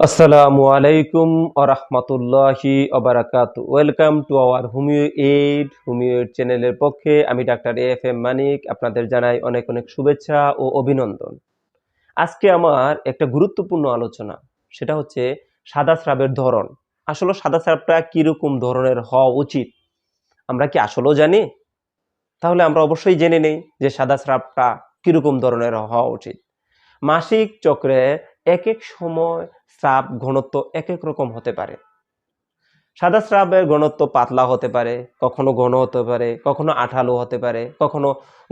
আসসালামু আলাইকুম আরহামতুল্লাহি ওবারাকাতু। Welcome to our homeo aid চ্যানেলের পক্ষে আমি ডাক্তার এফ এম মানিক আপনাদের জানাই অনেক অনেক শুভেচ্ছা ও অভিনন্দন। আজকে আমার একটা গুরুত্বপূর্ণ আলোচনা, সেটা হচ্ছে সাদা স্রাবের ধরন। আসলে সাদা স্রাবটা কিরকম ধরনের হওয়া উচিত আমরা কি আসলেও জানি? তাহলে আমরা অবশ্যই জেনে নেই যে সাদা স্রাবটা কিরকম ধরনের হওয়া উচিত। মাসিক চক্রে এক এক সময় স্রাব ঘনত্ব এক এক রকম হতে পারে। সাদা স্রাবের ঘনত্ব পাতলা হতে পারে, কখনো ঘন হতে পারে, কখনো আঠালো হতে পারে, কখনো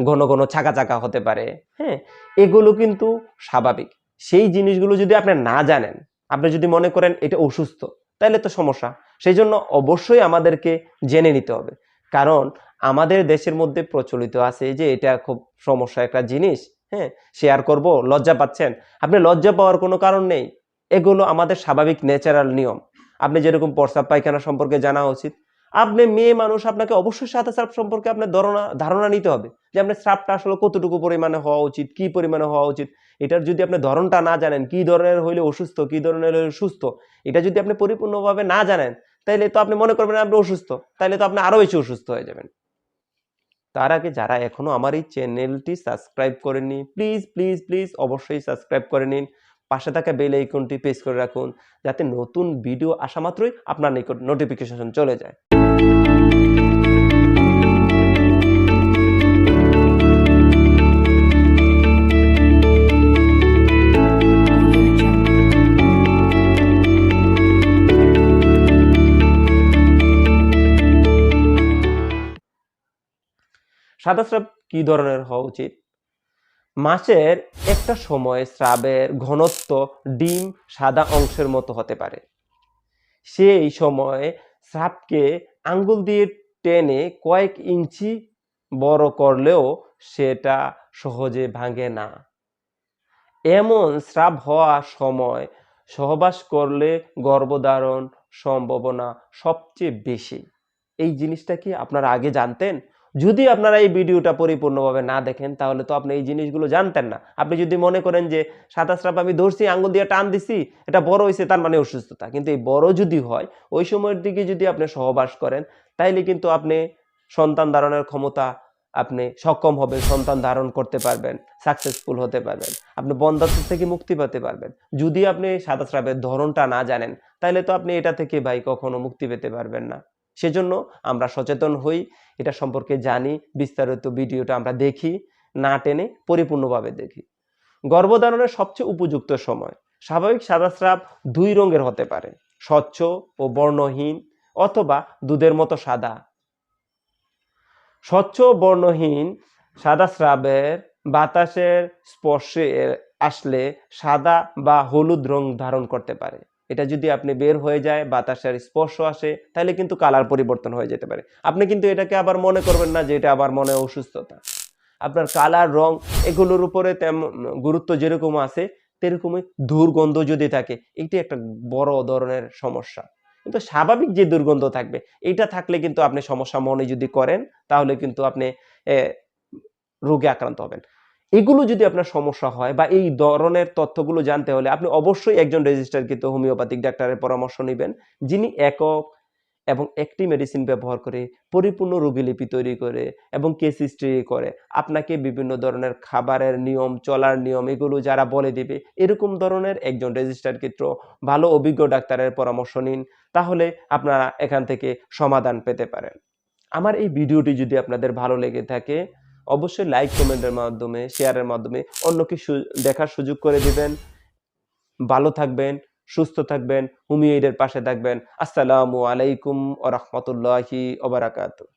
ঘন ঘন চাকা চাকা হতে পারে। হ্যাঁ, এগুলো কিন্তু স্বাভাবিক। সেই জিনিসগুলো যদি আপনি না জানেন, আপনি যদি মনে করেন এটা অসুস্থ, তাহলে তো সমস্যা। সেই জন্য অবশ্যই আমাদেরকে জেনে নিতে হবে। কারণ আমাদের দেশের মধ্যে প্রচলিত আছে যে এটা খুব সমস্যা একটা জিনিস। হ্যাঁ, শেয়ার করব, লজ্জা পাচ্ছেন। আপনি লজ্জা পাওয়ার কোনো কারণ নেই। এগুলো আমাদের স্বাভাবিক ন্যাচারাল নিয়ম। আপনি যেরকম প্রস্রাব পায়খানা সম্পর্কে জানা উচিত, আপনি মেয়ে মানুষ, আপনাকে অবশ্যই সাদা স্রাব সম্পর্কে আপনার ধারণা নিতে হবে যে আপনার স্রাবটা আসলে কতটুকু পরিমাণে হওয়া উচিত, কি পরিমাণে হওয়া উচিত। এটার যদি আপনি ধরনটা না জানেন, কি ধরনের হইলে অসুস্থ, কি ধরনের হইলে সুস্থ, এটা যদি আপনি পরিপূর্ণভাবে না জানেন, তাইলে তো আপনি মনে করবেন আপনি অসুস্থ, তাইলে তো আপনি আরো বেশি অসুস্থ হয়ে যাবেন। তার আগে যারা এখনো আমার এই চ্যানেলটি সাবস্ক্রাইব করেননি, প্লিজ প্লিজ প্লিজ অবশ্যই সাবস্ক্রাইব করে নিন। পাশে থাকা বেল আইকনটি প্রেস করে রাখুন, যাতে নতুন ভিডিও আসা মাত্রই আপনার নিকট নোটিফিকেশন চলে যায়। সাদা স্রাব কি ধরনের হওয়া উচিত? মাসের একটা সময় স্রাবের ঘনত্ব ডিম সাদা অংশের মতো হতে পারে। সেই সময় স্রাবকে আঙ্গুল দিয়ে টেনে কয়েক ইঞ্চি বড় করলেও সেটা সহজে ভাঙে না। এমন স্রাব হওয়ার সময় সহবাস করলে গর্ভধারণ সম্ভাবনা সবচেয়ে বেশি। এই জিনিসটা কি আপনারা আগে জানতেন? যদি আপনারা এই ভিডিওটা পরিপূর্ণভাবে না দেখেন, তাহলে তো আপনি এই জিনিসগুলো জানতেন না। আপনি যদি মনে করেন যে সাদা স্রাব আমি ধরছি, আঙ্গুল দিয়ে টান দিছি, এটা বড় হইছে, তার মানে অসুস্থতা। কিন্তু এই বড় যদি হয়, ওই সময়ের দিকে যদি আপনি সহবাস করেন, তাইলে কিন্তু আপনি সন্তান ধারণের ক্ষমতা, আপনি সক্ষম হবেন, সন্তান ধারণ করতে পারবেন, সাকসেসফুল হতে পারবেন, আপনি বন্ধ্যাত্ব থেকে মুক্তি পেতে পারবেন। যদি আপনি সাদা স্রাবের ধরনটা না জানেন, তাহলে তো আপনি এটা থেকে ভাই কখনো মুক্তি পেতে পারবেন না। সেজন্য আমরা সচেতন হই, এটা সম্পর্কে জানি, বিস্তারিত ভিডিওটা আমরা দেখি, না টেনে পরিপূর্ণভাবে দেখি। গর্ভধারণের সবচেয়ে উপযুক্ত সময়। স্বাভাবিক সাদা স্রাব দুই রঙের হতে পারে, স্বচ্ছ ও বর্ণহীন, অথবা দুধের মতো সাদা। স্বচ্ছ বর্ণহীন সাদা স্রাবের বাতাসের স্পর্শে আসলে সাদা বা হলুদ রং ধারণ করতে পারে। এটা যদি আপনি বের হয়ে যায়, বাতাসের স্পর্শ আসে, তাহলে কিন্তু কালার পরিবর্তন হয়ে যেতে পারে। আপনি কিন্তু এটাকে আবার মনে করবেন না যে এটা আবার মনে অসুস্থতা। আপনার কালার, রং এগুলোর উপরে তেমন গুরুত্ব যেরকম আছে, তেরকমই দুর্গন্ধ যদি থাকে, এটি একটা বড় ধরনের সমস্যা। কিন্তু স্বাভাবিক যে দুর্গন্ধ থাকবে, এইটা থাকলে কিন্তু আপনি সমস্যা মনে যদি করেন, তাহলে কিন্তু আপনি রোগে আক্রান্ত হবেন। এগুলো যদি আপনার সমস্যা হয় বা এই ধরনের তথ্যগুলো জানতে হলে আপনি অবশ্যই একজন রেজিস্টারকৃত হোমিওপ্যাথিক ডাক্তারের পরামর্শ নিবেন, যিনি একক এবং একটি মেডিসিন ব্যবহার করে পরিপূর্ণ রোগীলিপি তৈরি করে এবং কেস হিস্ট্রি করে আপনাকে বিভিন্ন ধরনের খাবারের নিয়ম, চলার নিয়ম এগুলো যারা বলে দিবে, এরকম ধরনের একজন রেজিস্টারকৃত ভালো অভিজ্ঞ ডাক্তারের পরামর্শ নিন। তাহলে আপনারা এখান থেকে সমাধান পেতে পারেন। আমার এই ভিডিওটি যদি আপনাদের ভালো লেগে থাকে, অবশ্যই লাইক, কমেন্টের মাধ্যমে, শেয়ারের মাধ্যমে অন্যকে দেখার সুযোগ করে দিবেন। ভালো থাকবেন, সুস্থ থাকবেন, হোমিও এইডের পাশে থাকবেন। আসসালামু আলাইকুম ওয়া রাহমাতুল্লাহি ওয়া বারাকাতুহু।